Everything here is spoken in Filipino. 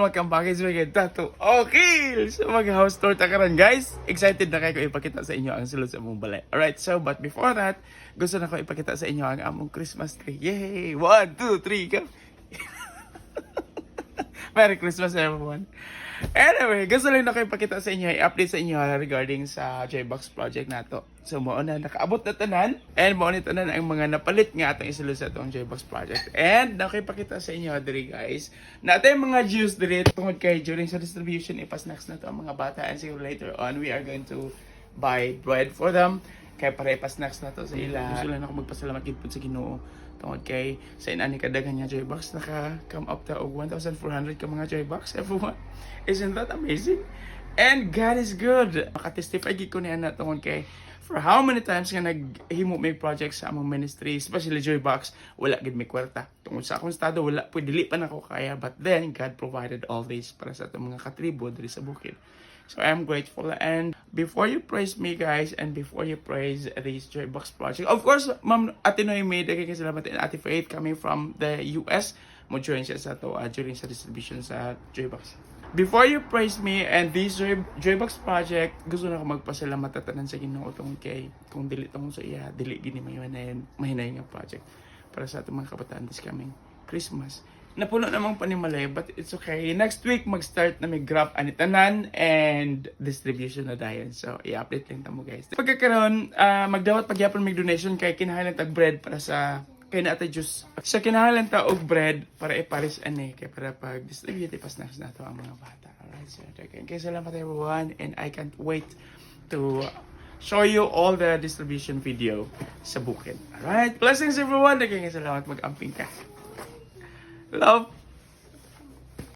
welcome back. It's Miguel Tato. Okay! So mag-house tour ta karon guys. Excited na kayo ko ipakita sa inyo ang sulod sa among balay. Alright, so but before that, gusto na ko ipakita sa inyo ang among Christmas tree. Yay! 1, 2, 3, go! Merry Christmas everyone! Anyway, gusto lang na ko ipakita sa inyo, i-update sa inyo regarding sa J-Box project nato. So mo na nakaabot na tanan and mo ni tanan ang mga napalit nga atong isulod sa atong J-Box project. And nakipakita sa inyo diri guys, natay mga juice diri tungod kay during sa distribution ipasnacks na to ang mga bata, and siguro later on we are going to buy bread for them. Kaya para ipasnacks na to sa ila. Gusto lang ako magpasalamat gid pud sa Ginoo tungod kay sa inani kadaghan nga J-Box naka-come up ta og 1,400 ka mga J-Box everyone. Isn't that amazing? And God is good. Makatestify gid ko niya na tungod kay for how many times nga naghimo may projects sa among ministry, especially J-Box, wala gid may kwarta. Tungod sa akong estado wala pud dili pa nako kaya, but then God provided all this para sa atong mga katribo diri sa bukid. So I'm grateful. And before you praise me guys, and before you praise this J-Box project, of course, Ma'am Ate Noemi, kay salamat, and Ate Faith coming from the US, mo join siya sa to during sa distribution sa J-Box. Before you praise me and this J-Box project, gusto na ako magpasalamat at tanan sa Ginoo tungod kay kung dili tungod sa iya, dili gini mahinay nga project para sa atong mga kabataan this coming Christmas. Napuno namang panimalay, but it's okay. Next week, mag-start na may grab anitanan and distribution na dayon. So, i-update lang tamo guys. Pagkakaroon, magdawat pagyapon may donation kay kinahanglan tag bread para sa kay na ata juice. Sa kinahanglan ta og bread para iparis ani kay para pag distribute ipasnacks na to ang mga bata. Alright, so okay. Kaya salamat everyone, and I can't wait to show you all the distribution video sa bukid. Alright, blessings everyone. Kaya salamat, mag-amping ka. Love.